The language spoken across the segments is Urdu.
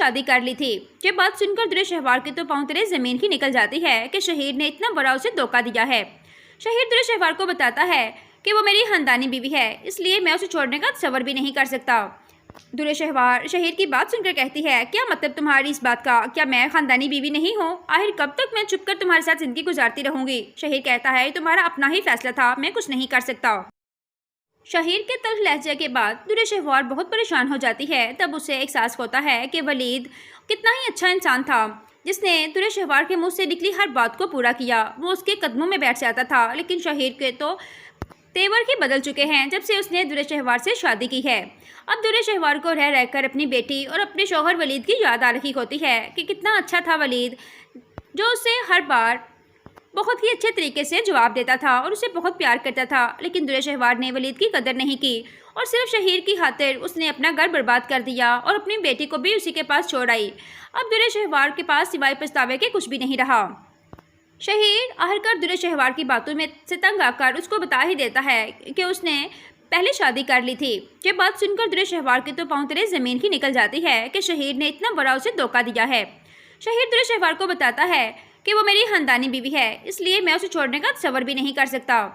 شادی کر لی تھی۔ یہ بات سن کر درے شہوار کے تو پاؤں تلے زمین ہی نکل جاتی ہے کہ شہیر نے اتنا بڑا اسے دھوکہ دیا ہے۔ شہیر درے شہوار کو بتاتا ہے کہ وہ میری خاندانی بیوی ہے، اس لیے میں اسے چھوڑنے کا تصور بھی نہیں کر سکتا۔ درے شہوار شہیر کی بات سن کر کہتی ہے، کیا مطلب تمہاری اس بات کا؟ کیا میں خاندانی بیوی نہیں ہوں؟ آخر کب تک میں چھپ کر تمہارے ساتھ زندگی گزارتی رہوں گی؟ شہیر کہتا ہے، تمہارا اپنا ہی فیصلہ تھا، میں کچھ نہیں کر سکتا۔ شہیر کے تلخ لہجے کے بعد درے شہوار بہت پریشان ہو جاتی ہے۔ تب اسے احساس ہوتا ہے کہ ولید کتنا ہی اچھا انسان تھا، جس نے درے شہوار کے منہ سے نکلی ہر بات کو پورا کیا۔ وہ اس کے قدموں میں بیٹھ جاتا تھا، لیکن شہیر کے تو تیور ہی بدل چکے ہیں جب سے اس نے درے شہوار سے شادی کی ہے۔ اب درے شہوار کو رہ رہ کر اپنی بیٹی اور اپنے شوہر ولید کی یاد آ رہی ہوتی ہے کہ کتنا اچھا تھا ولید، جو اسے ہر بار بہت ہی اچھے طریقے سے جواب دیتا تھا اور اسے بہت پیار کرتا تھا۔ لیکن درے شہوار نے ولید کی قدر نہیں کی اور صرف شہیر کی خاطر اس نے اپنا گھر برباد کر دیا اور اپنی بیٹی کو بھی اسی کے پاس چھوڑ آئی۔ اب درے شہوار کے پاس سوائے پچھتاوے کے کچھ بھی نہیں رہا۔ شہیر آخرکار درے شہوار کی باتوں میں سے تنگ آ کر اس کو بتا ہی دیتا ہے کہ اس نے پہلے شادی کر لی تھی۔ یہ بات سن کر درے شہوار کے تو پاؤں تلے زمین ہی نکل جاتی ہے کہ شہیر نے اتنا بڑا اسے دھوکہ دیا ہے۔ شہیر درے شہوار کو بتاتا ہے کہ وہ میری خاندانی بیوی ہے، اس لیے میں اسے چھوڑنے کا تصور بھی نہیں کر سکتا۔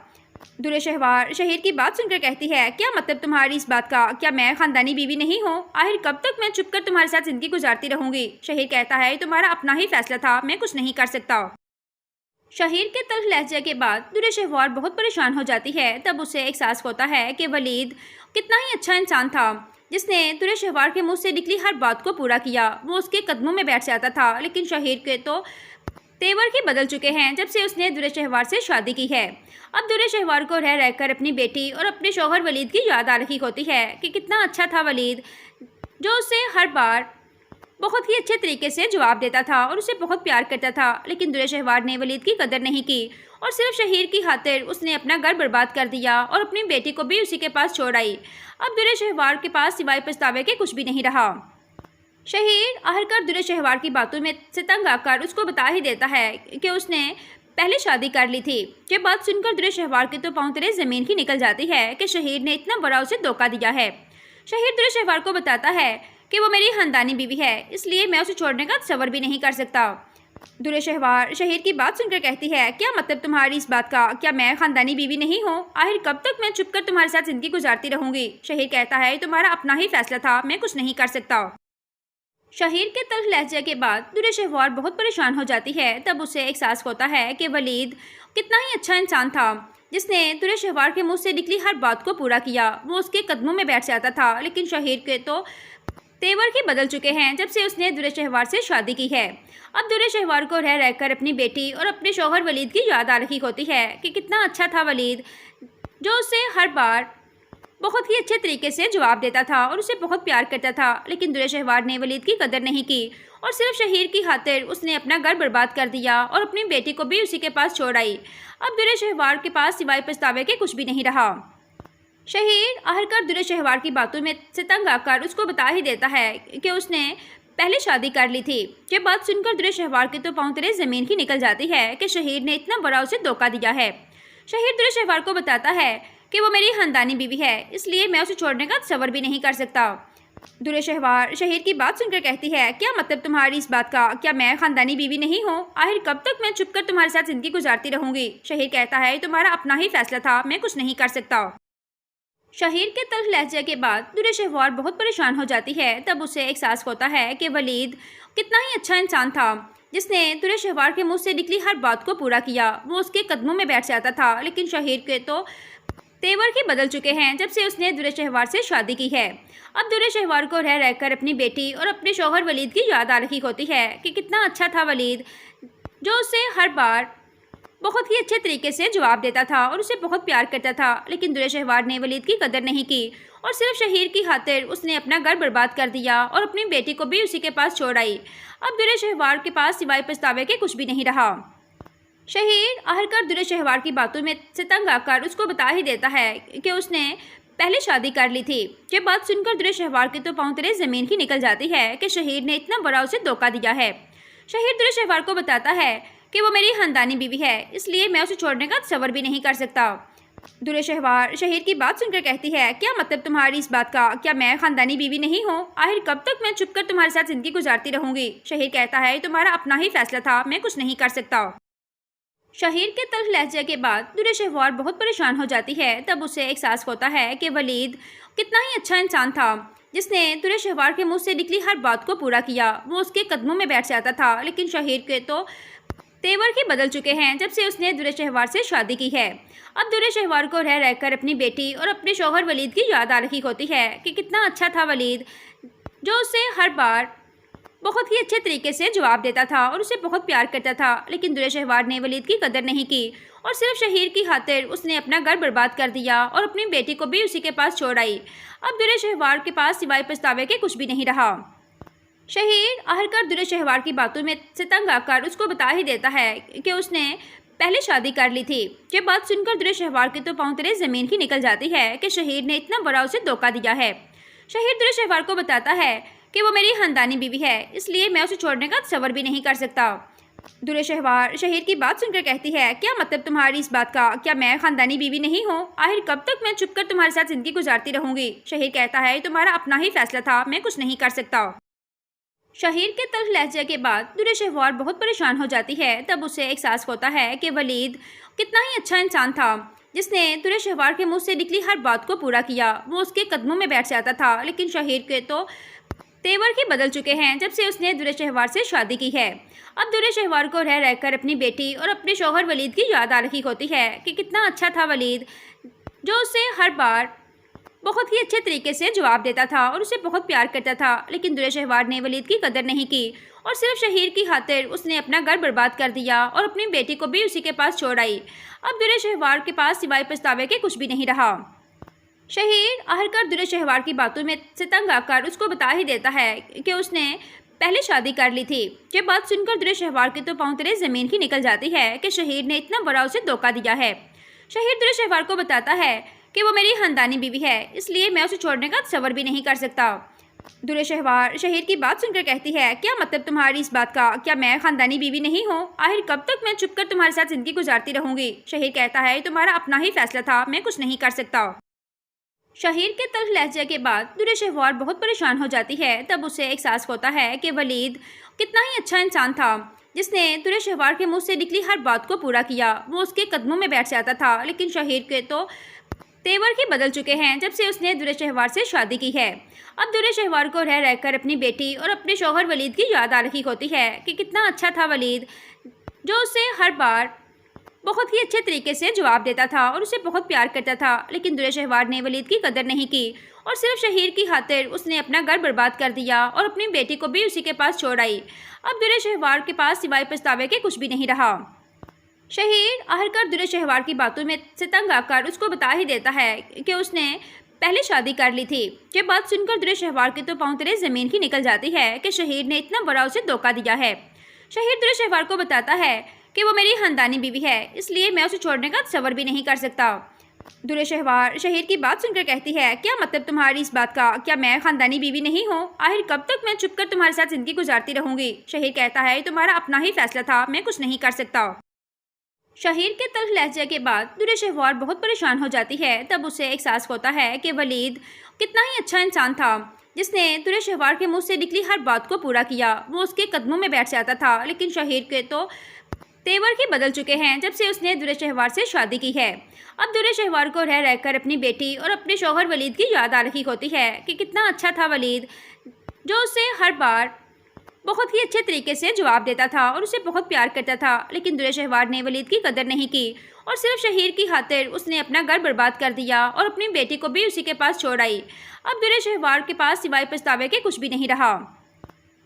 درے شہوار شہیر کی بات سن کر کہتی ہے، کیا مطلب تمہاری اس بات کا؟ کیا میں خاندانی بیوی نہیں ہوں؟ آخر کب تک میں چھپ کر تمہارے ساتھ زندگی گزارتی رہوں گی؟ شہیر کہتا ہے، تمہارا اپنا ہی فیصلہ تھا، میں کچھ نہیں کر سکتا۔ شہیر کے تلخ لہجے کے بعد درے شہوار بہت پریشان ہو جاتی ہے۔ تب اسے احساس ہوتا ہے کہ ولید کتنا ہی اچھا انسان تھا، جس نے درے شہوار کے منہ سے نکلی ہر بات کو پورا کیا۔ وہ اس کے قدموں میں بیٹھ جاتا تھا، لیکن شہیر کے تو تیور ہی بدل چکے ہیں جب سے اس نے درے شہوار سے شادی کی ہے۔ اب درے شہوار کو رہ رہ کر اپنی بیٹی اور اپنے شوہر ولید کی یاد آ رہی ہوتی ہے کہ کتنا اچھا تھا ولید، جو اسے ہر بار بہت ہی اچھے طریقے سے جواب دیتا تھا اور اسے بہت پیار کرتا تھا۔ لیکن درے شہوار نے ولید کی قدر نہیں کی اور صرف شہیر کی خاطر اس نے اپنا گھر برباد کر دیا اور اپنی بیٹی کو بھی اسی کے پاس چھوڑ آئی۔ اب درے شہوار کے پاس سوائے پچھتاوے کے کچھ بھی نہیں رہا۔ شہیر آخرکار درے شہوار کی باتوں میں سے تنگ آ کر اس کو بتا ہی دیتا ہے کہ اس نے پہلے شادی کر لی تھی۔ یہ بات سن کر درے شہوار کے تو پاؤں تلے زمین ہی نکل جاتی ہے کہ شہیر نے اتنا بڑا اسے دھوکہ دیا ہے۔ شہیر درے شہوار کو بتاتا ہے کہ وہ میری خاندانی بیوی ہے، اس لیے میں اسے چھوڑنے کا تصور بھی نہیں کر سکتا۔ درے شہوار شہیر کی بات سن کر کہتی ہے، کیا مطلب تمہاری اس بات کا؟ کیا میں خاندانی بیوی نہیں ہوں؟ آخر کب تک میں چھپ کر تمہارے ساتھ زندگی گزارتی رہوں گی؟ شہیر کہتا ہے، تمہارا اپنا ہی فیصلہ تھا، میں کچھ نہیں کر سکتا۔ شہیر کے تلخ لہجے کے بعد درے شہوار بہت پریشان ہو جاتی ہے۔ تب اسے احساس ہوتا ہے کہ ولید کتنا ہی اچھا انسان تھا، جس نے درے شہوار کے منہ سے نکلی ہر بات کو پورا کیا۔ وہ اس کے قدموں میں بیٹھ جاتا تھا، لیکن شہیر کے تو تیور ہی بدل چکے ہیں جب سے اس نے درے شہوار سے شادی کی ہے۔ اب درے شہوار کو رہ رہ کر اپنی بیٹی اور اپنے شوہر ولید کی یاد آ رہی ہوتی ہے کہ کتنا اچھا تھا ولید، جو اسے ہر بار بہت ہی اچھے طریقے سے جواب دیتا تھا اور اسے بہت پیار کرتا تھا۔ لیکن درے شہوار نے ولید کی قدر نہیں کی اور صرف شہیر کی خاطر اس نے اپنا گھر برباد کر دیا اور اپنی بیٹی کو بھی اسی کے پاس چھوڑ آئی۔ اب درے شہوار کے پاس سوائے پچھتاوے کے کچھ بھی نہیں رہا۔ شہیر آخرکار درے شہوار کی باتوں میں سے تنگ آ کر اس کو بتا ہی دیتا ہے کہ اس نے پہلے شادی کر لی تھی۔ یہ بات سن کر درے شہوار کے تو پاؤں تلے زمین ہی نکل جاتی ہے کہ شہیر نے اتنا بڑا اسے دھوکہ دیا ہے۔ شہیر درے شہوار کو بتاتا ہے کہ وہ میری خاندانی بیوی ہے، اس لیے میں اسے چھوڑنے کا تصور بھی نہیں کر سکتا۔ درے شہوار شہیر کی بات سن کر کہتی ہے، کیا مطلب تمہاری اس بات کا؟ کیا میں خاندانی بیوی نہیں ہوں؟ آخر کب تک میں چھپ کر تمہارے ساتھ زندگی گزارتی رہوں گی؟ شہیر کہتا ہے، تمہارا اپنا ہی فیصلہ تھا، میں کچھ نہیں کر سکتا۔ شہیر کے تلخ لہجے کے بعد درے شہوار بہت پریشان ہو جاتی ہے۔ تب اسے احساس ہوتا ہے کہ ولید کتنا ہی اچھا انسان تھا، جس نے درے شہوار کے منہ سے نکلی ہر بات کو پورا کیا۔ وہ اس کے قدموں میں بیٹھ جاتا تھا، لیکن شہیر کے تو تیور ہی بدل چکے ہیں جب سے اس نے درے شہوار سے شادی کی ہے۔ اب درے شہوار کو رہ رہ کر اپنی بیٹی اور اپنے شوہر ولید کی یاد آ رہی ہوتی ہے کہ کتنا اچھا تھا ولید، جو اسے ہر بار بہت ہی اچھے طریقے سے جواب دیتا تھا اور اسے بہت پیار کرتا تھا۔ لیکن درے شہوار نے ولید کی قدر نہیں کی اور صرف شہیر کی خاطر اس نے اپنا گھر برباد کر دیا اور اپنی بیٹی کو بھی اسی کے پاس چھوڑ آئی۔ اب درے شہوار کے پاس سوائے پچھتاوے کے کچھ بھی نہیں رہا۔ شہیر آخرکار درے شہوار کی باتوں میں سے تنگ آ کر اس کو بتا ہی دیتا ہے کہ اس نے پہلے شادی کر لی تھی۔ یہ بات سن کر درے شہوار کے تو پاؤں تلے زمین ہی نکل جاتی ہے کہ شہیر نے اتنا بڑا اسے دھوکہ دیا ہے۔ شہیر درے شہوار کو بتاتا ہے کہ وہ میری خاندانی بیوی ہے، اس لیے میں اسے چھوڑنے کا تصور بھی نہیں کر سکتا۔ درِ شہوار شہیر کی بات سن کر کہتی ہے، کیا مطلب تمہاری اس بات کا؟ کیا میں خاندانی بیوی نہیں ہوں؟ آخر کب تک میں چھپ کر تمہارے ساتھ زندگی گزارتی رہوں گی؟ شہیر کہتا ہے، تمہارا اپنا ہی فیصلہ تھا، میں کچھ نہیں کر سکتا۔ شہیر کے تلخ لہجے کے بعد درِ شہوار بہت پریشان ہو جاتی ہے۔ تب اسے احساس ہوتا ہے کہ ولید کتنا ہی اچھا انسان تھا، جس نے درِ شہوار کے منہ سے نکلی ہر بات کو پورا کیا۔ وہ اس کے قدموں میں بیٹھ جاتا تھا، لیکن شہیر کے تو تیور ہی بدل چکے ہیں جب سے اس نے درِ شہوار سے شادی کی ہے۔ اب درِ شہوار کو رہ رہ کر اپنی بیٹی اور اپنے شوہر ولید کی یاد آ رہی ہوتی ہے کہ کتنا اچھا تھا ولید، جو اسے ہر بار بہت ہی اچھے طریقے سے جواب دیتا تھا اور اسے بہت پیار کرتا تھا۔ لیکن درِ شہوار نے ولید کی قدر نہیں کی اور صرف شہیر کی خاطر اس نے اپنا گھر برباد کر دیا اور اپنی بیٹی کو بھی اسی کے پاس چھوڑ آئی۔ اب درِ شہوار کے پاس سوائے پچھتاوے کے کچھ بھی نہیں رہا۔ شہیر آخرکار درِ شہوار کی باتوں میں سے تنگ آ کر اس کو بتا ہی دیتا ہے کہ اس نے پہلے شادی کر لی تھی۔ یہ بات سن کر درِ شہوار کے تو پاؤں تلے زمین ہی نکل جاتی ہے کہ شہیر نے اتنا بڑا اسے دھوکہ دیا ہے۔ شہیر درِ شہوار کو بتاتا ہے کہ وہ میری خاندانی بیوی ہے، اس لیے میں اسے چھوڑنے کا تصور بھی نہیں کر سکتا۔ درِ شہوار شہیر کی بات سن کر کہتی ہے، کیا مطلب تمہاری اس بات کا؟ کیا میں خاندانی بیوی نہیں ہوں؟ آخر کب تک میں چھپ کر تمہارے ساتھ زندگی گزارتی رہوں گی؟ شہیر کہتا ہے، تمہارا اپنا ہی فیصلہ تھا، میں کچھ نہیں کر سکتا۔ شہیر کے تلخ لہجے کے بعد درِ شہوار بہت پریشان ہو جاتی ہے۔ تب اسے احساس ہوتا ہے کہ ولید کتنا ہی اچھا انسان تھا، جس نے درِ شہوار کے منہ سے نکلی ہر بات کو پورا کیا۔ وہ اس کے قدموں میں بیٹھ جاتا تھا، لیکن شہیر کے تو تیور ہی بدل چکے ہیں جب سے اس نے درِ شہوار سے شادی کی ہے۔ اب درِ شہوار کو رہ رہ کر اپنی بیٹی اور اپنے شوہر ولید کی یاد آ رہی ہوتی ہے کہ کتنا اچھا تھا ولید، جو اسے ہر بار بہت ہی اچھے طریقے سے جواب دیتا تھا اور اسے بہت پیار کرتا تھا۔ لیکن درِ شہوار نے ولید کی قدر نہیں کی اور صرف شہیر کی خاطر اس نے اپنا گھر برباد کر دیا اور اپنی بیٹی کو بھی اسی کے پاس چھوڑ آئی۔ اب درِ شہوار کے پاس سوائے پچھتاوے کے کچھ بھی نہیں رہا۔ شہیر آخرکار درِ شہوار کی باتوں میں سے تنگ آ کر اس کو بتا ہی دیتا ہے کہ اس نے پہلے شادی کر لی تھی۔ یہ بات سن کر درِ شہوار کے تو پاؤں تلے زمین ہی نکل جاتی ہے کہ شہیر نے اتنا بڑا اسے دھوکہ دیا ہے۔ شہیر درِ شہوار کو بتاتا ہے کہ وہ میری خاندانی بیوی ہے، اس لیے میں اسے چھوڑنے کا تصور بھی نہیں کر سکتا۔ درِ شہوار شہیر کی بات سن کر کہتی ہے، کیا مطلب تمہاری اس بات کا؟ کیا میں خاندانی بیوی نہیں ہوں؟ آخر کب تک میں چھپ کر تمہارے ساتھ زندگی گزارتی رہوں گی؟ شہیر کہتا ہے، تمہارا اپنا ہی فیصلہ تھا، میں کچھ نہیں کر سکتا۔ شہیر کے تلخ لہجے کے بعد درِ شہوار بہت پریشان ہو جاتی ہے۔ تب اسے احساس ہوتا ہے کہ ولید کتنا ہی اچھا انسان تھا، جس نے درِ شہوار کے منہ سے نکلی ہر بات کو پورا کیا۔ وہ اس کے قدموں میں بیٹھ جاتا تھا، لیکن شہیر کے تو تیور ہی بدل چکے ہیں جب سے اس نے درِ شہوار سے شادی کی ہے۔ اب درِ شہوار کو رہ رہ کر اپنی بیٹی اور اپنے شوہر ولید کی یاد آ رہی ہوتی ہے کہ کتنا اچھا تھا ولید، جو اسے ہر بار بہت ہی اچھے طریقے سے جواب دیتا تھا اور اسے بہت پیار کرتا تھا۔ لیکن درِ شہوار نے ولید کی قدر نہیں کی اور صرف شہیر کی خاطر اس نے اپنا گھر برباد کر دیا اور اپنی بیٹی کو بھی اسی کے پاس چھوڑ آئی۔ اب درِ شہوار کے پاس سوائے پچھتاوے کے کچھ بھی نہیں رہا۔ شہیر آخرکار درِ شہوار کی باتوں میں سے تنگ آ کر اس کو بتا ہی دیتا ہے کہ اس نے پہلے شادی کر لی تھی۔ یہ بات سن کر درِ شہوار کے تو پاؤں تلے زمین ہی نکل جاتی ہے کہ شہیر نے اتنا بڑا اسے دھوکہ دیا ہے۔ شہیر درِ شہوار کو بتاتا ہے کہ وہ میری خاندانی بیوی ہے، اس لیے میں اسے چھوڑنے کا تصور بھی نہیں کر سکتا۔ درِ شہوار شہیر کی بات سن کر کہتی ہے، کیا مطلب تمہاری اس بات کا؟ کیا میں خاندانی بیوی نہیں ہوں؟ آخر کب تک میں چھپ کر تمہارے ساتھ زندگی گزارتی رہوں گی؟ شہیر کہتا ہے، تمہارا اپنا ہی فیصلہ تھا، میں کچھ نہیں کر سکتا۔ شہیر کے تلخ لہجے کے بعد درِ شہوار بہت پریشان ہو جاتی ہے۔ تب اسے احساس ہوتا ہے کہ ولید کتنا ہی اچھا انسان تھا، جس نے درِ شہوار کے منہ سے نکلی ہر بات کو پورا کیا۔ وہ اس کے قدموں میں بیٹھ جاتا تھا، لیکن شہیر کے تو تیور ہی بدل چکے ہیں جب سے اس نے درِ شہوار سے شادی کی ہے۔ اب درِ شہوار کو رہ رہ کر اپنی بیٹی اور اپنے شوہر ولید کی یاد آ رہی ہوتی ہے کہ کتنا اچھا تھا ولید، جو اسے ہر بار بہت ہی اچھے طریقے سے جواب دیتا تھا اور اسے بہت پیار کرتا تھا۔ لیکن درِ شہوار نے ولید کی قدر نہیں کی اور صرف شہیر کی خاطر اس نے اپنا گھر برباد کر دیا اور اپنی بیٹی کو بھی اسی کے پاس چھوڑ آئی۔ اب درِ شہوار کے پاس سوائے پچھتاوے کے کچھ بھی نہیں رہا۔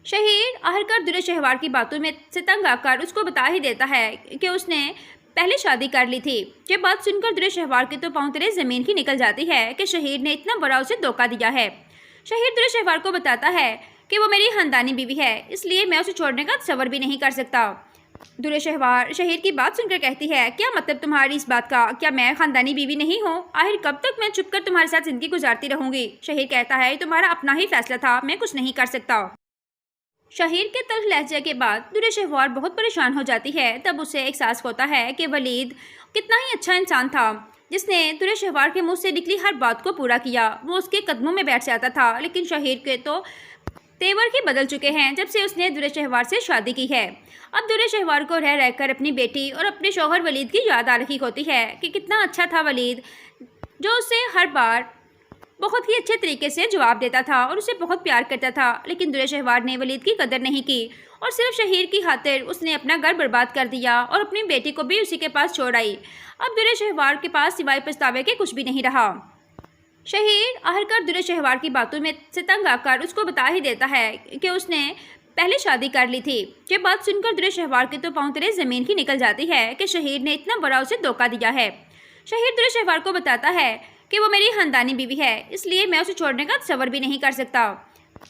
شہیر آخرکار درِ شہوار کی باتوں میں سے تنگ آ کر اس کو بتا ہی دیتا ہے کہ اس نے پہلے شادی کر لی تھی۔ یہ بات سن کر درِ شہوار کے تو پاؤں تلے زمین ہی نکل جاتی ہے کہ شہیر نے اتنا بڑا اسے دھوکہ دیا ہے۔ شہیر درِ شہوار کو بتاتا ہے کہ وہ میری خاندانی بیوی ہے، اس لیے میں اسے چھوڑنے کا تصور بھی نہیں کر سکتا۔ درِ شہوار شہیر کی بات سن کر کہتی ہے، کیا مطلب تمہاری اس بات کا؟ کیا میں خاندانی بیوی نہیں ہوں؟ آخر کب تک میں چھپ کر تمہارے ساتھ زندگی گزارتی رہوں گی؟ شہیر کہتا ہے، تمہارا اپنا ہی فیصلہ تھا، میں کچھ نہیں کر سکتا۔ شہیر کے تلخ لہجے کے بعد درِ شہوار بہت پریشان ہو جاتی ہے۔ تب اسے احساس ہوتا ہے کہ ولید کتنا ہی اچھا انسان تھا، جس نے درے شہوار کے منہ سے نکلی ہر بات کو پورا کیا۔ وہ اس کے قدموں میں بیٹھ جاتا تھا، لیکن شہیر کے تو تیور ہی بدل چکے ہیں جب سے اس نے درے شہوار سے شادی کی ہے۔ اب درے شہوار کو رہ رہ کر اپنی بیٹی اور اپنے شوہر ولید کی یاد آ رہی ہوتی ہے کہ کتنا اچھا تھا ولید، جو اسے ہر بار بہت ہی اچھے طریقے سے جواب دیتا تھا اور اسے بہت پیار کرتا تھا۔ لیکن درے شہوار نے ولید کی قدر نہیں کی اور صرف شہیر کی خاطر اس نے اپنا گھر برباد کر دیا اور اپنی بیٹی کو بھی اسی کے پاس چھوڑ آئی۔ اب درے شہوار کے پاس سوائے پچھتاوے کے کچھ بھی نہیں رہا۔ شہیر آخرکار درے شہوار کی باتوں میں سے تنگ آ کر اس کو بتا ہی دیتا ہے کہ اس نے پہلے شادی کر لی تھی۔ یہ بات سن کر درے شہوار کے تو پاؤں تلے زمین ہی نکل جاتی ہے کہ شہیر نے اتنا بڑا اسے دھوکہ دیا ہے۔ شہیر درے شہوار کو بتاتا ہے کہ وہ میری خاندانی بیوی ہے، اس لیے میں اسے چھوڑنے کا تصور بھی نہیں کر سکتا۔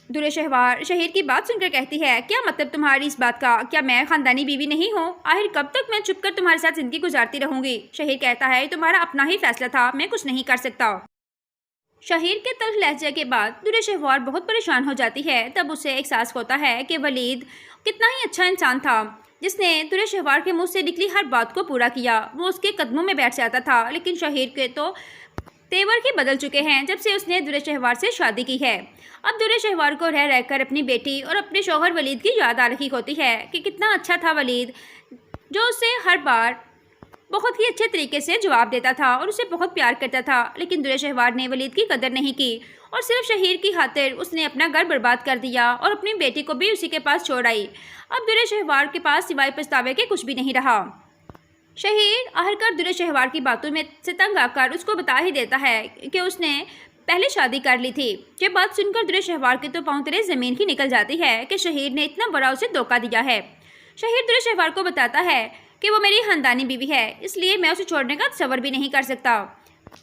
درے شہوار شہیر کی بات سن کر کہتی ہے، کیا مطلب تمہاری اس بات کا؟ کیا میں خاندانی بیوی نہیں ہوں؟ آخر کب تک میں چھپ کر تمہارے ساتھ زندگی گزارتی رہوں گی؟ شہیر کہتا ہے، تمہارا اپنا ہی فیصلہ تھا، میں کچھ نہیں کر سکتا۔ شہیر کے تلخ لہجے کے بعد درے شہوار بہت پریشان ہو جاتی ہے۔ تب اسے احساس ہوتا ہے کہ ولید کتنا ہی اچھا انسان تھا، جس نے درے شہوار کے منہ سے نکلی ہر بات کو پورا کیا۔ وہ اس کے قدموں میں بیٹھ جاتا تھا، لیکن شہیر کے تو تیور ہی بدل چکے ہیں جب سے اس نے درے شہوار سے شادی کی ہے۔ اب درے شہوار کو رہ رہ کر اپنی بیٹی اور اپنے شوہر ولید کی یاد آ رہی ہوتی ہے کہ کتنا اچھا تھا ولید، جو اسے ہر بار بہت ہی اچھے طریقے سے جواب دیتا تھا اور اسے بہت پیار کرتا تھا۔ لیکن درے شہوار نے ولید کی قدر نہیں کی اور صرف شہیر کی خاطر اس نے اپنا گھر برباد کر دیا اور اپنی بیٹی کو بھی اسی کے پاس چھوڑ آئی۔ اب درے شہوار کے پاس سوائے پچھتاوے کے کچھ بھی نہیں رہا۔ شہیر آخرکار درے شہوار کی باتوں میں سے تنگ آ کر اس کو بتا ہی دیتا ہے کہ اس نے پہلے شادی کر لی تھی۔ یہ بات سن کر درے شہوار کے تو پاؤں تلے زمین ہی نکل جاتی ہے کہ شہیر نے اتنا بڑا اسے دھوکہ دیا ہے۔ شہیر درے شہوار کو بتاتا ہے کہ وہ میری خاندانی بیوی ہے، اس لیے میں اسے چھوڑنے کا تصور بھی نہیں کر سکتا۔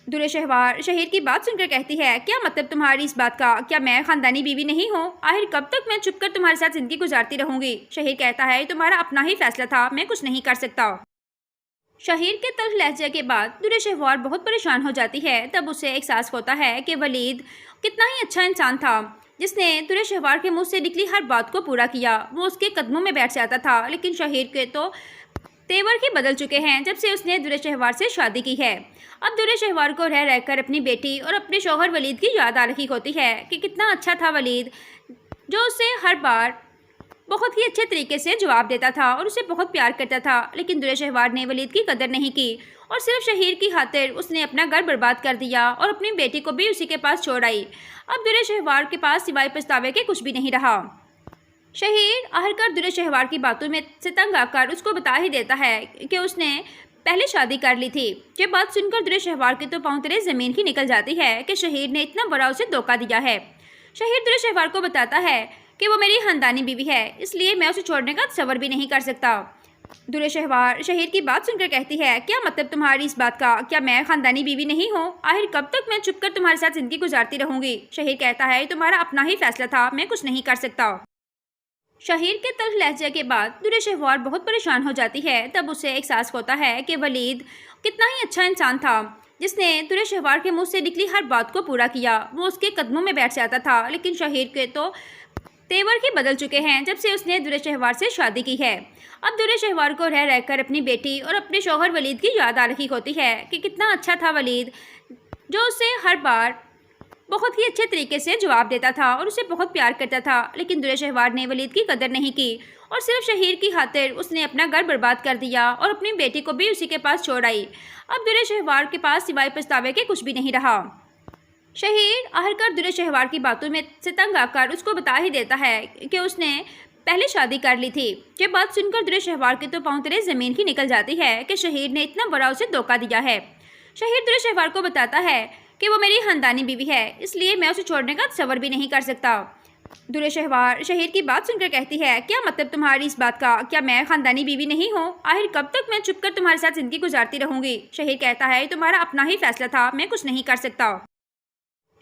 درے شہوار شہیر کی بات سن کر کہتی ہے، کیا مطلب تمہاری اس بات کا؟ کیا میں خاندانی بیوی نہیں ہوں؟ آخر کب تک میں چھپ کر تمہارے ساتھ زندگی گزارتی رہوں گی؟ شہیر کہتا ہے، تمہارا اپنا ہی فیصلہ تھا، میں کچھ نہیں کر سکتا۔ شہیر کے تلخ لہجے کے بعد درے شہوار بہت پریشان ہو جاتی ہے۔ تب اسے احساس ہوتا ہے کہ ولید کتنا ہی اچھا انسان تھا، جس نے درے شہوار کے منہ سے نکلی ہر بات کو پورا کیا۔ وہ اس کے قدموں میں بیٹھ جاتا تھا، لیکن شہیر کے تو تیور ہی بدل چکے ہیں جب سے اس نے درے شہوار سے شادی کی ہے۔ اب درے شہوار کو رہ رہ کر اپنی بیٹی اور اپنے شوہر ولید کی یاد آ رہی ہوتی ہے کہ کتنا اچھا تھا ولید، جو اسے ہر بار بہت ہی اچھے طریقے سے جواب دیتا تھا اور اسے بہت پیار کرتا تھا۔ لیکن درے شہوار نے ولید کی قدر نہیں کی اور صرف شہیر کی خاطر اس نے اپنا گھر برباد کر دیا اور اپنی بیٹی کو بھی اسی کے پاس چھوڑ آئی۔ اب درے شہوار کے پاس سوائے پچھتاوے کے کچھ بھی نہیں رہا۔ شہیر آخرکار درے شہوار کی باتوں میں سے تنگ آ کر اس کو بتا ہی دیتا ہے کہ اس نے پہلے شادی کر لی تھی۔ یہ بات سن کر درے شہوار کے تو پاؤں تلے زمین ہی نکل جاتی ہے کہ شہیر نے اتنا بڑا اسے دھوکہ دیا ہے۔ شہیر درے شہوار کو بتاتا ہے کہ وہ میری خاندانی بیوی ہے، اس لیے میں اسے چھوڑنے کا تصور بھی نہیں کر سکتا۔ درے شہوار شہیر کی بات سن کر کہتی ہے، کیا مطلب تمہاری اس بات کا؟ کیا میں خاندانی بیوی نہیں ہوں؟ آخر کب تک میں چھپ کر تمہارے ساتھ زندگی گزارتی رہوں گی؟ شہیر کہتا ہے، تمہارا اپنا ہی فیصلہ تھا، میں کچھ نہیں کر سکتا۔ شہیر کے تلخ لہجے کے بعد درے شہوار بہت پریشان ہو جاتی ہے۔ تب اسے احساس ہوتا ہے کہ ولید کتنا ہی اچھا انسان تھا، جس نے درے شہوار کے منہ سے نکلی ہر بات کو پورا کیا۔ وہ اس کے قدموں میں بیٹھ جاتا تھا، لیکن شہیر کے تو تیور ہی بدل چکے ہیں جب سے اس نے درے شہوار سے شادی کی ہے۔ اب درے شہوار کو رہ رہ کر اپنی بیٹی اور اپنے شوہر ولید کی یاد آ رہی ہوتی ہے کہ کتنا اچھا تھا ولید، جو اسے ہر بار بہت ہی اچھے طریقے سے جواب دیتا تھا اور اسے بہت پیار کرتا تھا۔ لیکن درے شہوار نے ولید کی قدر نہیں کی اور صرف شہیر کی خاطر اس نے اپنا گھر برباد کر دیا اور اپنی بیٹی کو بھی اسی کے پاس چھوڑ آئی۔ اب درے شہوار کے پاس سوائے پچھتاوے کے کچھ بھی نہیں رہا۔ شہیر آخرکار درے شہوار کی باتوں میں سے تنگ آ کر اس کو بتا ہی دیتا ہے کہ اس نے پہلے شادی کر لی تھی۔ یہ بات سن کر درے شہوار کے تو پاؤں تلے زمین ہی نکل جاتی ہے کہ شہیر نے اتنا بڑا اسے دھوکہ دیا ہے۔ شہیر درے شہوار کو بتاتا ہے کہ وہ میری خاندانی بیوی ہے، اس لیے میں اسے چھوڑنے کا تصور بھی نہیں کر سکتا۔ درے شہوار شہیر کی بات سن کر کہتی ہے، کیا مطلب تمہاری اس بات کا؟ کیا میں خاندانی بیوی نہیں ہوں؟ آخر کب تک میں چھپ کر تمہارے ساتھ زندگی گزارتی رہوں گی؟ شہیر کہتا ہے، تمہارا اپنا ہی فیصلہ تھا، میں کچھ نہیں کر سکتا۔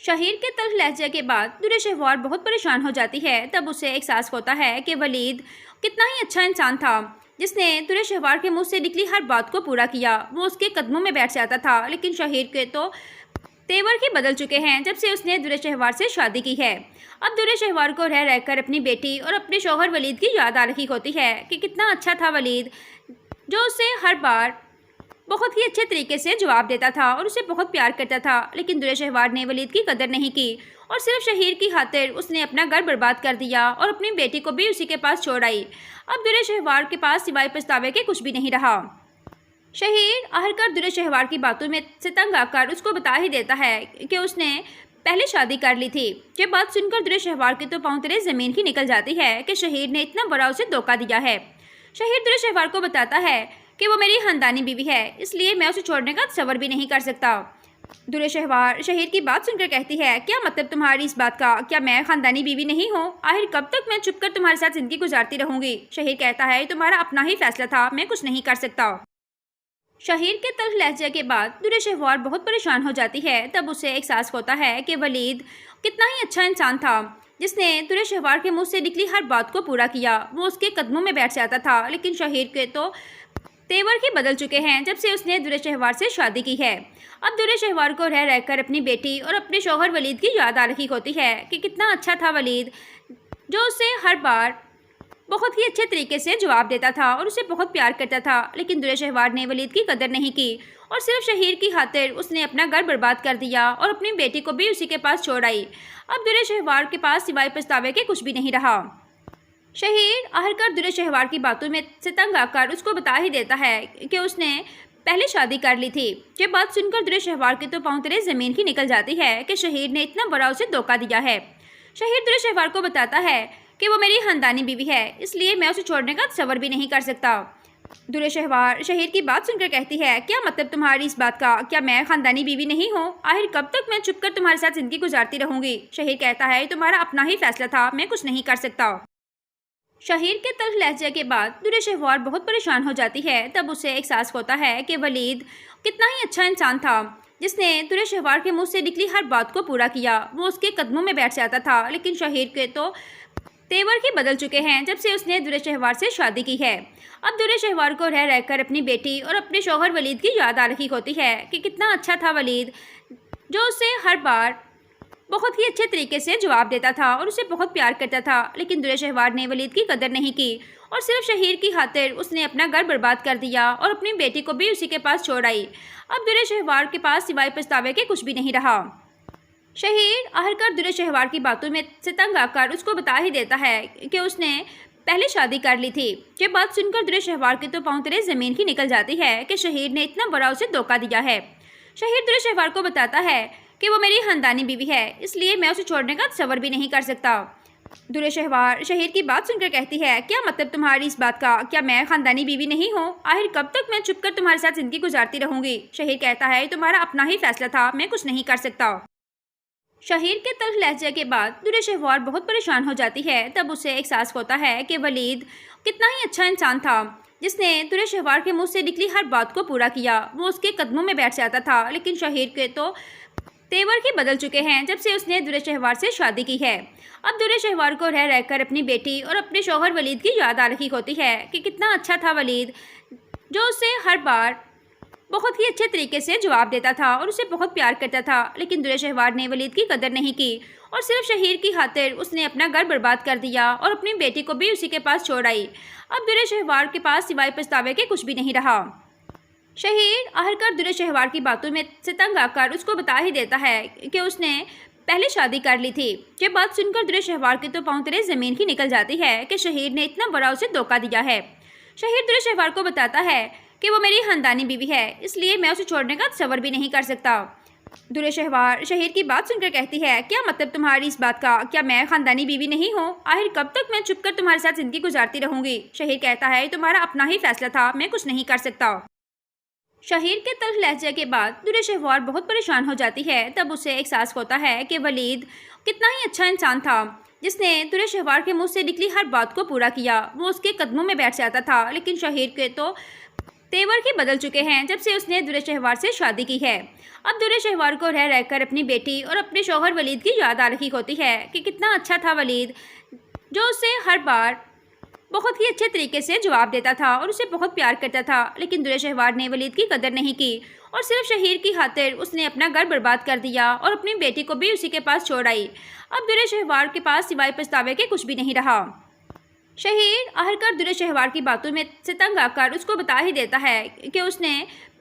شہیر کے تلخ لہجے کے بعد درے شہوار بہت پریشان ہو جاتی ہے۔ تب اسے احساس ہوتا ہے کہ ولید کتنا ہی اچھا انسان تھا، جس نے درے شہوار کے منہ سے نکلی ہر بات کو پورا کیا۔ وہ اس کے قدموں میں بیٹھ جاتا تھا، لیکن شہیر کے تو تیور ہی بدل چکے ہیں جب سے اس نے درے شہوار سے شادی کی ہے۔ اب درے شہوار کو رہ رہ کر اپنی بیٹی اور اپنے شوہر ولید کی یاد آ رہی ہوتی ہے کہ کتنا اچھا تھا ولید، جو اسے ہر بار بہت ہی اچھے طریقے سے جواب دیتا تھا اور اسے بہت پیار کرتا تھا، لیکن درِ شہوار نے ولید کی قدر نہیں کی اور صرف شہیر کی خاطر اس نے اپنا گھر برباد کر دیا اور اپنی بیٹی کو بھی اسی کے پاس چھوڑ آئی۔ اب درِ شہوار کے پاس سوائے پچھتاوے کے کچھ بھی نہیں رہا۔ شہیر آخرکار درِ شہوار کی باتوں میں سے تنگ آ کر اس کو بتا ہی دیتا ہے کہ اس نے پہلے شادی کر لی تھی۔ یہ بات سن کر درِ شہوار کے تو پاؤں تلے زمین ہی نکل جاتی ہے کہ شہیر نے اتنا بڑا اسے دھوکہ دیا ہے۔ شہیر درِ شہوار کو بتاتا ہے کہ وہ میری خاندانی بیوی ہے، اس لیے میں اسے چھوڑنے کا تصور بھی نہیں کر سکتا۔ درِ شہوار شہیر کی بات سن کر کہتی ہے، کیا مطلب تمہاری اس بات کا؟ کیا میں خاندانی بیوی نہیں ہوں؟ آخر کب تک میں چھپ کر تمہارے ساتھ زندگی گزارتی رہوں گی؟ شہیر کہتا ہے، تمہارا اپنا ہی فیصلہ تھا، میں کچھ نہیں کر سکتا۔ شہیر کے تلخ لہجے کے بعد درِ شہوار بہت پریشان ہو جاتی ہے۔ تب اسے احساس ہوتا ہے کہ ولید کتنا ہی اچھا انسان تھا، جس نے درِ شہوار کے منہ سے نکلی ہر بات کو پورا کیا۔ وہ اس کے قدموں میں بیٹھ جاتا تھا، لیکن شہیر کے تو تیور ہی بدل چکے ہیں جب سے اس نے درِ شہوار سے شادی کی ہے۔ اب درِ شہوار کو رہ رہ کر اپنی بیٹی اور اپنے شوہر ولید کی یاد آ رہی ہوتی ہے کہ کتنا اچھا تھا ولید، جو اسے ہر بار بہت ہی اچھے طریقے سے جواب دیتا تھا اور اسے بہت پیار کرتا تھا، لیکن درِ شہوار نے ولید کی قدر نہیں کی اور صرف شہیر کی خاطر اس نے اپنا گھر برباد کر دیا اور اپنی بیٹی کو بھی اسی کے پاس چھوڑ آئی۔ اب درِ شہوار کے پاس سوائے پچھتاوے کے کچھ بھی نہیں رہا۔ شہیر آخرکار درِ شہوار کی باتوں میں سے تنگ آ کر اس کو بتا ہی دیتا ہے کہ اس نے پہلے شادی کر لی تھی۔ یہ بات سن کر درِ شہوار کے تو پاؤں تلے زمین ہی نکل جاتی ہے کہ شہیر نے اتنا بڑا اسے دھوکہ دیا ہے۔ شہیر درِ شہوار کو بتاتا ہے کہ وہ میری خاندانی بیوی ہے، اس لیے میں اسے چھوڑنے کا تصور بھی نہیں کر سکتا۔ درِ شہوار شہیر کی بات سن کر کہتی ہے، کیا مطلب تمہاری اس بات کا؟ کیا میں خاندانی بیوی نہیں ہوں؟ آخر کب تک میں چھپ کر تمہارے ساتھ زندگی گزارتی رہوں گی؟ شہیر کہتا ہے، تمہارا اپنا ہی فیصلہ تھا، میں کچھ نہیں کر سکتا۔ شہیر کے تلخ لہجے کے بعد درِ شہوار بہت پریشان ہو جاتی ہے۔ تب اسے احساس ہوتا ہے کہ ولید کتنا ہی اچھا انسان تھا، جس نے درِ شہوار کے منہ سے نکلی ہر بات کو پورا کیا۔ وہ اس کے قدموں میں بیٹھ جاتا تھا، لیکن شہیر کے تو تیور ہی بدل چکے ہیں جب سے اس نے درِ شہوار سے شادی کی ہے۔ اب درِ شہوار کو رہ رہ کر اپنی بیٹی اور اپنے شوہر ولید کی یاد آ رہی ہوتی ہے کہ کتنا اچھا تھا ولید، جو اسے ہر بار بہت ہی اچھے طریقے سے جواب دیتا تھا اور اسے بہت پیار کرتا تھا، لیکن درِ شہوار نے ولید کی قدر نہیں کی اور صرف شہیر کی خاطر اس نے اپنا گھر برباد کر دیا اور اپنی بیٹی کو بھی اسی کے پاس چھوڑ آئی۔ اب درِ شہوار کے پاس سوائے پچھتاوے کے کچھ بھی نہیں رہا۔ شہیر آخرکار درِ شہوار کی باتوں میں سے تنگ آ کر اس کو بتا ہی دیتا ہے کہ اس نے پہلے شادی کر لی تھی۔ یہ بات سن کر درِ شہوار کے تو پاؤں تلے زمین ہی نکل جاتی ہے کہ شہیر نے اتنا بڑا اسے دھوکہ دیا ہے۔ شہیر درِ شہوار کو بتاتا ہے کہ وہ میری خاندانی بیوی ہے، اس لیے میں اسے چھوڑنے کا تصور بھی نہیں کر سکتا۔ درِ شہوار شہیر کی بات سن کر کہتی ہے، کیا مطلب تمہاری اس بات کا؟ کیا میں خاندانی بیوی نہیں ہوں؟ آخر کب تک میں چھپ کر تمہارے ساتھ زندگی گزارتی رہوں گی؟ شہیر کہتا ہے، تمہارا اپنا ہی فیصلہ تھا، میں کچھ نہیں کر سکتا۔ شہیر کے تلخ لہجے کے بعد درِ شہوار بہت پریشان ہو جاتی ہے۔ تب اسے احساس ہوتا ہے کہ ولید کتنا ہی اچھا انسان تھا، جس نے درِ شہوار کے منہ سے نکلی ہر بات کو پورا کیا۔ وہ اس کے قدموں میں بیٹھ جاتا تھا، لیکن شہیر کے تو تیور ہی بدل چکے ہیں جب سے اس نے درِ شہوار سے شادی کی ہے۔ اب درِ شہوار کو رہ رہ کر اپنی بیٹی اور اپنے شوہر ولید کی یاد آ رہی ہوتی ہے کہ کتنا اچھا تھا ولید، جو اسے ہر بار بہت ہی اچھے طریقے سے جواب دیتا تھا اور اسے بہت پیار کرتا تھا، لیکن درِ شہوار نے ولید کی قدر نہیں کی اور صرف شہیر کی خاطر اس نے اپنا گھر برباد کر دیا اور اپنی بیٹی کو بھی اسی کے پاس چھوڑ آئی۔ اب درِ شہوار کے پاس سوائے پچھتاوے کے کچھ بھی نہیں رہا۔ شہیر آخرکار درِ شہوار کی باتوں میں سے تنگ آ کر اس کو بتا ہی دیتا ہے کہ اس نے پہلے شادی کر لی تھی۔ یہ بات سن کر درِ شہوار کے تو پاؤں تلے زمین ہی نکل جاتی ہے کہ شہیر نے اتنا بڑا اسے دھوکہ دیا ہے۔ شہیر درِ شہوار کو بتاتا ہے کہ وہ میری خاندانی بیوی ہے، اس لیے میں اسے چھوڑنے کا تصور بھی نہیں کر سکتا۔ درِ شہوار شہیر کی بات سن کر کہتی ہے، کیا مطلب تمہاری اس بات کا؟ کیا میں خاندانی بیوی نہیں ہوں؟ آخر کب تک میں چھپ کر تمہارے ساتھ زندگی گزارتی رہوں گی؟ شہیر کہتا ہے، تمہارا اپنا ہی فیصلہ تھا، میں کچھ نہیں کر سکتا۔ شہیر کے تلخ لہجے کے بعد درِ شہوار بہت پریشان ہو جاتی ہے۔ تب اسے احساس ہوتا ہے کہ ولید کتنا ہی اچھا انسان تھا، جس نے درِ شہوار کے منہ سے نکلی ہر بات کو پورا کیا۔ وہ اس کے قدموں میں بیٹھ جاتا تھا، لیکن شہیر کے تو تیور ہی بدل چکے ہیں جب سے اس نے درِ شہوار سے شادی کی ہے۔ اب درِ شہوار کو رہ رہ کر اپنی بیٹی اور اپنے شوہر ولید کی یاد آ رہی ہوتی ہے کہ کتنا اچھا تھا ولید، جو اسے ہر بار بہت ہی اچھے طریقے سے جواب دیتا تھا اور اسے بہت پیار کرتا تھا، لیکن درِ شہوار نے ولید کی قدر نہیں کی اور صرف شہیر کی خاطر اس نے اپنا گھر برباد کر دیا اور اپنی بیٹی کو بھی اسی کے پاس چھوڑ آئی۔ اب درِ شہوار کے پاس سوائے پچھتاوے کے کچھ بھی نہیں رہا۔ شہیر آخرکار درِ شہوار کی باتوں میں سے تنگ آ کر اس کو بتا ہی دیتا ہے کہ اس نے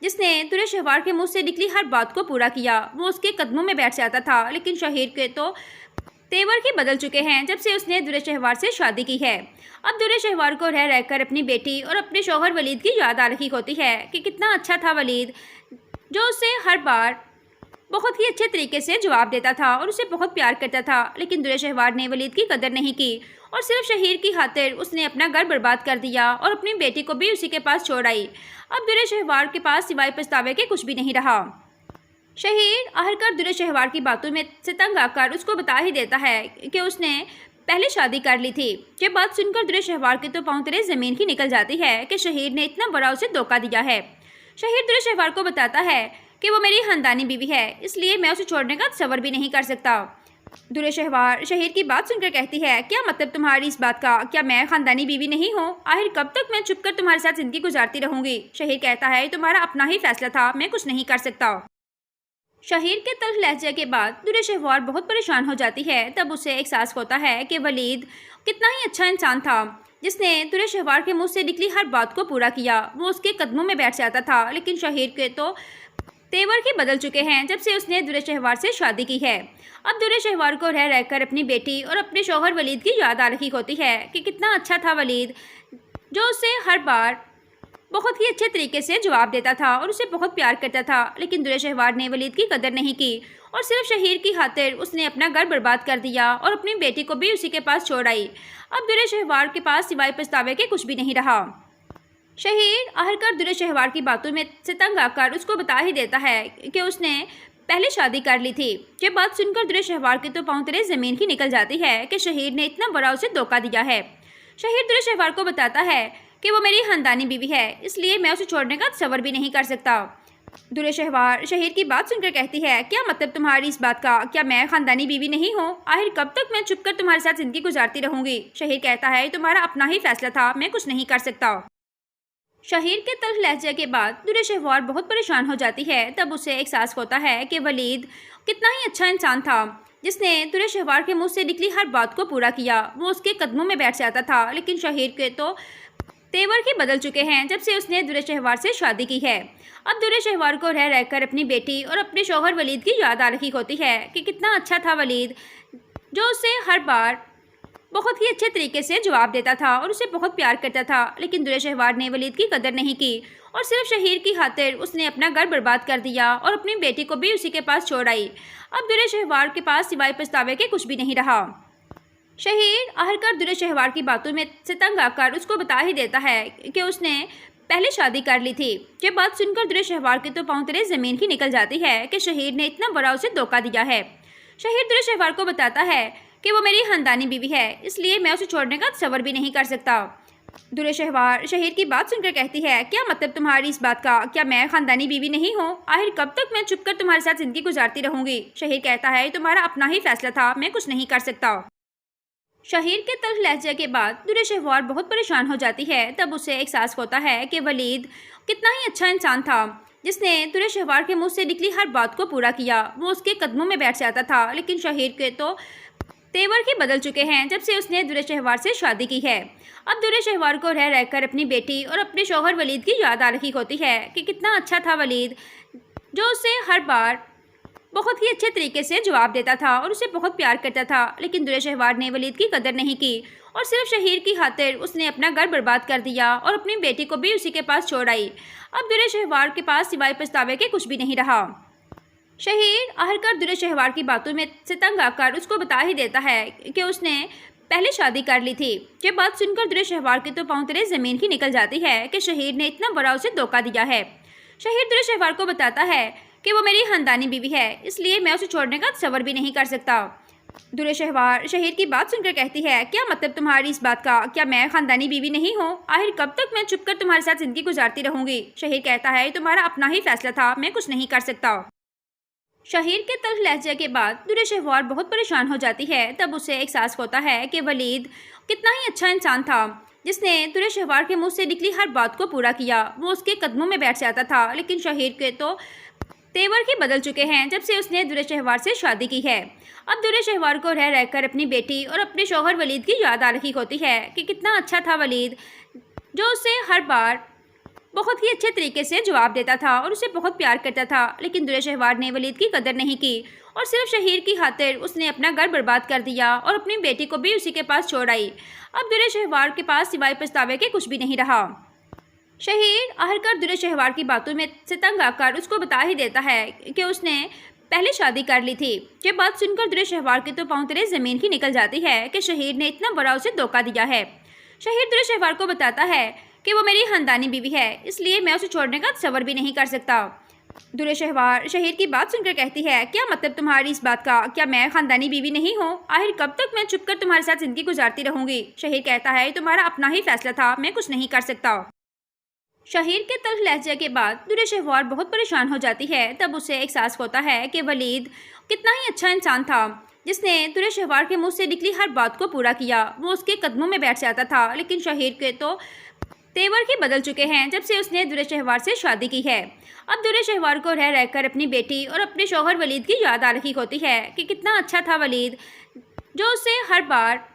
جس نے درے شہوار کے منہ سے نکلی ہر بات کو پورا کیا۔ وہ اس کے قدموں میں بیٹھ جاتا تھا، لیکن شہیر کے تو تیور ہی بدل چکے ہیں جب سے اس نے درے شہوار سے شادی کی ہے۔ اب درے شہوار کو رہ رہ کر اپنی بیٹی اور اپنے شوہر ولید کی یاد آ رہی ہوتی ہے کہ کتنا اچھا تھا ولید، جو اسے ہر بار بہت ہی اچھے طریقے سے جواب دیتا تھا اور اسے بہت پیار کرتا تھا۔ لیکن درے شہوار نے ولید کی قدر نہیں کی اور صرف شہیر کی خاطر اس نے اپنا گھر برباد کر دیا اور اپنی بیٹی کو بھی اسی کے پاس چھوڑ آئی۔ اب درے شہوار کے پاس سوائے پچھتاوے کے کچھ بھی نہیں رہا۔ شہیر آخرکار درے شہوار کی باتوں میں سے تنگ آ کر اس کو بتا ہی دیتا ہے کہ اس نے پہلے شادی کر لی تھی۔ یہ بات سن کر درے شہوار کے تو پاؤں تلے زمین ہی نکل جاتی ہے کہ شہیر نے اتنا بڑا اسے دھوکہ دیا ہے۔ شہیر درے شہوار کو بتاتا ہے کہ وہ میری خاندانی بیوی ہے، اس لیے میں اسے چھوڑنے کا تصور بھی نہیں کر سکتا۔ درے شہوار شہیر کی بات سن کر کہتی ہے، کیا مطلب تمہاری اس بات کا؟ کیا میں خاندانی بیوی نہیں ہوں؟ آخر کب تک میں چھپ کر تمہارے ساتھ زندگی گزارتی رہوں گی؟ شہیر کہتا ہے، تمہارا اپنا ہی فیصلہ تھا، میں کچھ نہیں کر سکتا۔ شہیر کے تلخ لہجے کے بعد درے شہوار بہت پریشان ہو جاتی ہے۔ تب اسے احساس ہوتا ہے کہ ولید کتنا ہی اچھا انسان تھا، جس نے درے شہوار کے منہ سے نکلی ہر بات کو پورا کیا۔ وہ اس کے قدموں میں بیٹھ جاتا تھا، لیکن شہیر کے تو تیور ہی بدل چکے ہیں جب سے اس نے درے شہوار سے شادی کی ہے۔ اب درے شہوار کو رہ رہ کر اپنی بیٹی اور اپنے شوہر ولید کی یاد آ رہی ہوتی ہے کہ کتنا اچھا تھا ولید، جو اسے ہر بار بہت ہی اچھے طریقے سے جواب دیتا تھا اور اسے بہت پیار کرتا تھا۔ لیکن درے شہوار نے ولید کی قدر نہیں کی اور صرف شہیر کی خاطر اس نے اپنا گھر برباد کر دیا اور اپنی بیٹی کو بھی اسی کے پاس چھوڑ آئی۔ اب درے شہوار کے پاس سوائے پچھتاوے کے کچھ بھی نہیں رہا۔ شہیر آخرکار درے شہوار کی باتوں میں سے تنگ آ کر اس کو بتا ہی دیتا ہے کہ اس نے پہلے شادی کر لی تھی۔ یہ بات سن کر درے شہوار کے تو پاؤں تلے زمین ہی نکل جاتی ہے کہ شہیر نے اتنا بڑا اسے دھوکہ دیا ہے۔ شہیر درے شہوار کو بتاتا ہے کہ وہ میری خاندانی بیوی ہے، اس لیے میں اسے چھوڑنے کا تصور بھی نہیں کر سکتا۔ درے شہوار شہیر کی بات سن کر کہتی ہے، کیا مطلب تمہاری اس بات کا؟ کیا میں خاندانی بیوی نہیں ہوں؟ آخر کب تک میں چھپ کر تمہارے ساتھ زندگی گزارتی رہوں گی؟ شہیر کہتا ہے، تمہارا اپنا ہی فیصلہ تھا، میں کچھ نہیں کر سکتا۔ شہیر کے تلخ لہجے کے بعد درے شہوار بہت پریشان ہو جاتی ہے۔ تب اسے احساس ہوتا ہے کہ ولید کتنا ہی اچھا انسان تھا، جس نے درے شہوار کے منہ سے نکلی ہر بات کو پورا کیا۔ وہ اس کے قدموں میں بیٹھ جاتا تھا، لیکن شہیر کے تو تیور ہی بدل چکے ہیں جب سے اس نے درے شہوار سے شادی کی ہے۔ اب درے شہوار کو رہ رہ کر اپنی بیٹی اور اپنے شوہر ولید کی یاد آ رہی ہوتی ہے کہ کتنا اچھا تھا ولید، جو اسے ہر بار بہت ہی اچھے طریقے سے جواب دیتا تھا اور اسے بہت پیار کرتا تھا۔ لیکن درے شہوار نے ولید کی قدر نہیں کی اور صرف شہیر کی خاطر اس نے اپنا گھر برباد کر دیا اور اپنی بیٹی کو بھی اسی کے پاس چھوڑ آئی۔ اب درے شہوار کے پاس سوائے پچھتاوے کے کچھ بھی نہیں رہا۔ شہیر آخرکار درے شہوار کی باتوں میں سے تنگ آ کر اس کو بتا ہی دیتا ہے کہ اس نے پہلے شادی کر لی تھی۔ یہ بات سن کر درے شہوار کے تو پاؤں تلے زمین ہی نکل جاتی ہے کہ شہیر نے اتنا بڑا اسے دھوکہ دیا ہے۔ شہیر درے شہوار کو بتاتا ہے کہ وہ میری خاندانی بیوی ہے، اس لیے میں اسے چھوڑنے کا تصور بھی نہیں کر سکتا۔ درے شہوار شہیر کی بات سن کر کہتی ہے، کیا مطلب تمہاری اس بات کا؟ کیا میں خاندانی بیوی نہیں ہوں؟ آخر کب تک میں چھپ کر تمہارے ساتھ زندگی گزارتی رہوں گی؟ شہیر کہتا ہے، تمہارا اپنا ہی فیصلہ تھا، میں کچھ نہیں کر سکتا۔ شہیر کے تلخ لہجے کے بعد درے شہوار بہت پریشان ہو جاتی ہے۔ تب اسے احساس ہوتا ہے کہ ولید کتنا ہی اچھا انسان تھا، جس نے درے شہوار کے منہ سے نکلی ہر بات کو پورا کیا۔ وہ اس کے قدموں میں بیٹھ جاتا تھا، لیکن شہیر کے تو تیور ہی بدل چکے ہیں جب سے اس نے درے شہوار سے شادی کی ہے۔ اب درے شہوار کو رہ رہ کر اپنی بیٹی اور اپنے شوہر ولید کی یاد آ رہی ہوتی ہے کہ کتنا اچھا تھا ولید، جو اسے ہر بار بہت ہی اچھے طریقے سے جواب دیتا تھا اور اسے بہت پیار کرتا تھا۔ لیکن درے شہوار نے ولید کی قدر نہیں کی اور صرف شہیر کی خاطر اس نے اپنا گھر برباد کر دیا اور اپنی بیٹی کو بھی اسی کے پاس چھوڑ آئی۔ اب درے شہوار کے پاس سوائے پچھتاوے کے کچھ بھی نہیں رہا۔ شہیر آخرکار درے شہوار کی باتوں میں سے تنگ آ کر اس کو بتا ہی دیتا ہے کہ اس نے پہلے شادی کر لی تھی۔ یہ بات سن کر درے شہوار کے تو پاؤں تلے زمین ہی نکل جاتی ہے کہ شہیر نے اتنا بڑا اسے دھوکہ دیا ہے۔ شہیر درے شہوار کو بتاتا ہے کہ وہ میری خاندانی بیوی ہے، اس لیے میں اسے چھوڑنے کا تصور بھی نہیں کر سکتا۔ درے شہوار شہیر کی بات سن کر کہتی ہے، کیا مطلب تمہاری اس بات کا؟ کیا میں خاندانی بیوی نہیں ہوں؟ آخر کب تک میں چھپ کر تمہارے ساتھ زندگی گزارتی رہوں گی؟ شہیر کہتا ہے، تمہارا اپنا ہی فیصلہ تھا، میں کچھ نہیں کر سکتا۔ شہیر کے تلخ لہجے کے بعد درے شہوار بہت پریشان ہو جاتی ہے۔ تب اسے احساس ہوتا ہے کہ ولید کتنا ہی اچھا انسان تھا، جس نے درے شہوار کے منہ سے نکلی ہر بات کو پورا کیا۔ وہ اس کے قدموں میں بیٹھ جاتا تھا، لیکن شہیر کے تو تیور ہی بدل چکے ہیں جب سے اس نے درے شہوار سے شادی کی ہے۔ اب درے شہوار کو رہ رہ کر اپنی بیٹی اور اپنے شوہر ولید کی یاد آ رہی ہوتی ہے کہ کتنا اچھا تھا ولید، جو اسے ہر بار بہت ہی اچھے طریقے سے جواب دیتا تھا اور اسے بہت پیار کرتا تھا، لیکن درے شہوار نے ولید کی قدر نہیں کی اور صرف شہیر کی خاطر اس نے اپنا گھر برباد کر دیا اور اپنی بیٹی کو بھی اسی کے پاس چھوڑ آئی۔ اب درے شہوار کے پاس سوائے پچھتاوے کے کچھ بھی نہیں رہا۔ شہیر آخرکار درے شہوار کی باتوں میں سے تنگ آ کر اس کو بتا ہی دیتا ہے کہ اس نے پہلے شادی کر لی تھی۔ یہ بات سن کر درے شہوار کے تو پاؤں تلے زمین ہی نکل جاتی ہے کہ شہیر نے اتنا بڑا اسے دھوکہ دیا ہے۔ شہیر درے شہوار کو بتاتا ہے کہ وہ میری خاندانی بیوی ہے، اس لیے میں اسے چھوڑنے کا تصور بھی نہیں کر سکتا۔ درے شہوار شہیر کی بات سن کر کہتی ہے، کیا مطلب تمہاری اس بات کا؟ کیا میں خاندانی بیوی نہیں ہوں؟ آخر کب تک میں چھپ کر تمہارے ساتھ زندگی گزارتی رہوں گی؟ شہیر کہتا ہے، تمہارا اپنا ہی فیصلہ تھا، میں کچھ نہیں کر سکتا۔ شہیر کے تلخ لہجے کے بعد درے شہوار بہت پریشان ہو جاتی ہے۔ تب اسے احساس ہوتا ہے کہ ولید کتنا ہی اچھا انسان تھا، جس نے درے شہوار کے منہ سے نکلی ہر بات کو پورا کیا۔ وہ اس کے قدموں میں بیٹھ جاتا تھا، لیکن شہیر کے تو تیور ہی بدل چکے ہیں جب سے اس نے درے شہوار سے شادی کی ہے۔ اب درے شہوار کو رہ کر اپنی بیٹی اور اپنے شوہر ولید کی یاد آ رہی ہوتی ہے کہ کتنا اچھا تھا ولید، جو اسے ہر بار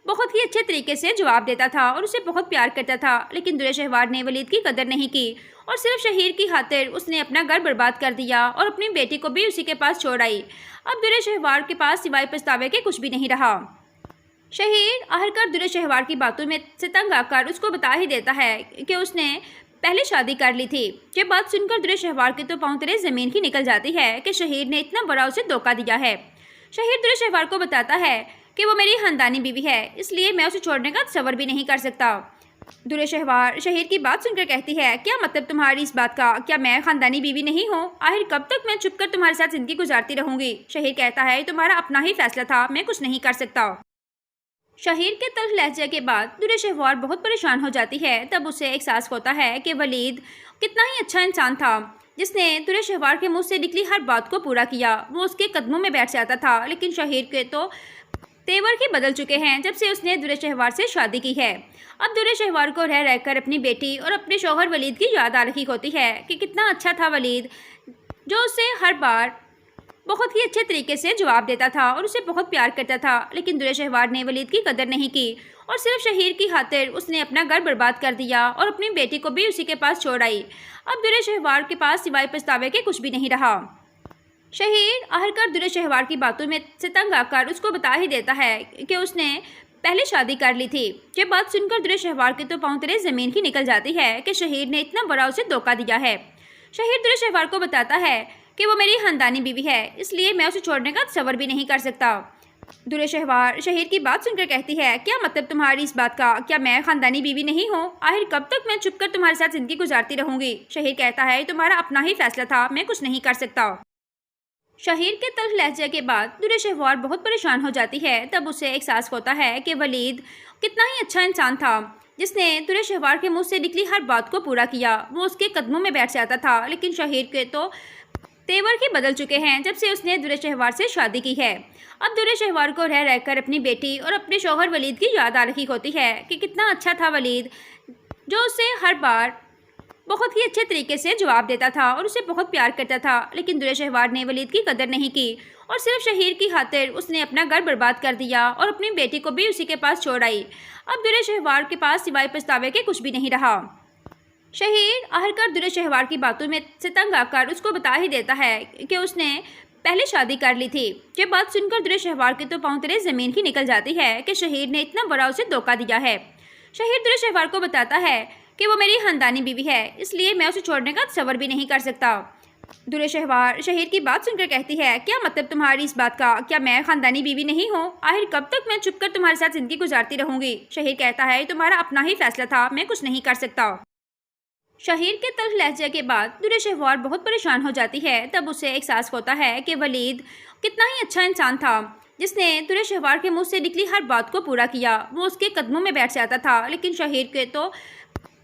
بہت ہی اچھے طریقے سے جواب دیتا تھا اور اسے بہت پیار کرتا تھا، لیکن درے شہوار نے ولید کی قدر نہیں کی اور صرف شہیر کی خاطر اس نے اپنا گھر برباد کر دیا اور اپنی بیٹی کو بھی اسی کے پاس چھوڑ آئی۔ اب درے شہوار کے پاس سوائے پچھتاوے کے کچھ بھی نہیں رہا۔ شہیر آخرکار درے شہوار کی باتوں میں سے تنگ آ کر اس کو بتا ہی دیتا ہے کہ اس نے پہلے شادی کر لی تھی۔ یہ بات سن کر درے شہوار کے تو پاؤں تلے زمین ہی نکل جاتی ہے کہ شہیر نے اتنا بڑا اسے دھوکہ دیا ہے۔ شہیر درے شہوار کو بتاتا ہے کہ وہ میری خاندانی بیوی ہے، اس لیے میں اسے چھوڑنے کا تصور بھی نہیں کر سکتا۔ درے شہوار شہیر کی بات سن کر کہتی ہے، کیا مطلب تمہاری اس بات کا؟ کیا میں خاندانی بیوی نہیں ہوں؟ آخر کب تک میں چھپ کر تمہارے ساتھ زندگی گزارتی رہوں گی؟ شہیر کہتا ہے، تمہارا اپنا ہی فیصلہ تھا، میں کچھ نہیں کر سکتا۔ شہیر کے تلخ لہجے کے بعد درے شہوار بہت پریشان ہو جاتی ہے۔ تب اسے احساس ہوتا ہے کہ ولید کتنا ہی اچھا انسان تھا، جس نے درے شہوار کے منہ سے نکلی ہر بات کو پورا کیا۔ وہ اس کے قدموں میں بیٹھ جاتا تھا، لیکن شہیر کے تو تیور ہی بدل چکے ہیں جب سے اس نے درے شہوار سے شادی کی ہے۔ اب درے شہوار کو رہ کر اپنی بیٹی اور اپنے شوہر ولید کی یاد آ رہی ہوتی ہے کہ کتنا اچھا تھا ولید، جو اسے ہر بار بہت ہی اچھے طریقے سے جواب دیتا تھا اور اسے بہت پیار کرتا تھا، لیکن درے شہوار نے ولید کی قدر نہیں کی اور صرف شہیر کی خاطر اس نے اپنا گھر برباد کر دیا اور اپنی بیٹی کو بھی اسی کے پاس چھوڑ آئی۔ اب درے شہوار کے پاس سوائے پچھتاوے کے کچھ بھی نہیں رہا۔ شہیر آخرکار درے شہوار کی باتوں میں سے تنگ آ کر اس کو بتا ہی دیتا ہے کہ اس نے پہلے شادی کر لی تھی۔ یہ بات سن کر درے شہوار کے تو پاؤں تلے زمین ہی نکل جاتی ہے کہ شہیر نے اتنا بڑا اسے دھوکہ دیا ہے۔ شہیر درے شہوار کو بتاتا ہے کہ وہ میری خاندانی بیوی ہے، اس لیے میں اسے چھوڑنے کا تصور بھی نہیں کر سکتا۔ درے شہوار شہیر کی بات سن کر کہتی ہے، کیا مطلب تمہاری اس بات کا؟ کیا میں خاندانی بیوی نہیں ہوں؟ آخر کب تک میں چھپ کر تمہارے ساتھ زندگی گزارتی رہوں گی؟ شہیر کہتا ہے، تمہارا اپنا ہی فیصلہ تھا، میں کچھ نہیں کر سکتا۔ شہیر کے تلخ لہجے کے بعد درے شہوار بہت پریشان ہو جاتی ہے۔ تب اسے احساس ہوتا ہے کہ ولید کتنا ہی اچھا انسان تھا، جس نے درے شہوار کے منہ سے نکلی ہر بات کو پورا کیا۔ وہ اس کے قدموں میں بیٹھ جاتا تھا، لیکن شہیر کے تو تیور ہی بدل چکے ہیں جب سے اس نے درے شہوار سے شادی کی ہے۔ اب درے شہوار کو رہ کر اپنی بیٹی اور اپنے شوہر ولید کی یاد آ رہی ہوتی ہے کہ کتنا اچھا تھا ولید، جو اسے ہر بار بہت ہی اچھے طریقے سے جواب دیتا تھا اور اسے بہت پیار کرتا تھا، لیکن درے شہوار نے ولید کی قدر نہیں کی اور صرف شہیر کی خاطر اس نے اپنا گھر برباد کر دیا اور اپنی بیٹی کو بھی اسی کے پاس چھوڑ آئی۔ اب درے شہوار کے پاس سوائے پچھتاوے کے کچھ بھی نہیں رہا۔ شہیر آخرکار درے شہوار کی باتوں میں سے تنگ آ کر اس کو بتا ہی دیتا ہے کہ اس نے پہلے شادی کر لی تھی۔ یہ بات سن کر درے شہوار کے تو پاؤں تلے زمین ہی نکل جاتی ہے کہ شہیر نے اتنا بڑا اسے دھوکہ دیا ہے۔ شہیر درے شہوار کو بتاتا ہے کہ وہ میری خاندانی بیوی ہے، اس لیے میں اسے چھوڑنے کا تصور بھی نہیں کر سکتا۔ درے شہوار شہیر کی بات سن کر کہتی ہے، کیا مطلب تمہاری اس بات کا؟ کیا میں خاندانی بیوی نہیں ہوں؟ آخر کب تک میں چھپ کر تمہارے ساتھ زندگی گزارتی رہوں گی؟ شہیر کہتا ہے، تمہارا اپنا ہی فیصلہ تھا، میں کچھ نہیں کر سکتا۔ شہیر کے تلخ لہجے کے بعد درے شہوار بہت پریشان ہو جاتی ہے۔ تب اسے احساس ہوتا ہے کہ ولید کتنا ہی اچھا انسان تھا، جس نے درے شہوار کے منہ سے نکلی ہر بات کو پورا کیا۔ وہ اس کے قدموں میں بیٹھ جاتا تھا، لیکن شہیر کے تو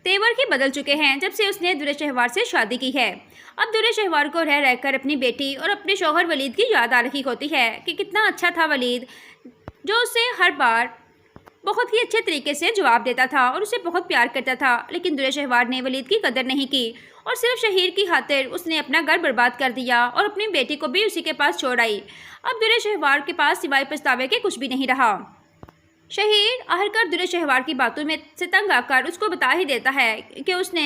تیور ہی بدل چکے ہیں جب سے اس نے درے شہوار سے شادی کی ہے۔ اب درے شہوار کو رہ کر اپنی بیٹی اور اپنے شوہر ولید کی یاد آ رہی ہوتی ہے کہ کتنا اچھا تھا ولید، جو اسے ہر بار بہت ہی اچھے طریقے سے جواب دیتا تھا اور اسے بہت پیار کرتا تھا، لیکن درے شہوار نے ولید کی قدر نہیں کی اور صرف شہیر کی خاطر اس نے اپنا گھر برباد کر دیا اور اپنی بیٹی کو بھی اسی کے پاس چھوڑ آئی۔ اب درے شہوار کے پاس سوائے پچھتاوے کے کچھ بھی نہیں رہا۔ شہیر آخرکار درے شہوار کی باتوں میں سے تنگ آ کر اس کو بتا ہی دیتا ہے کہ اس نے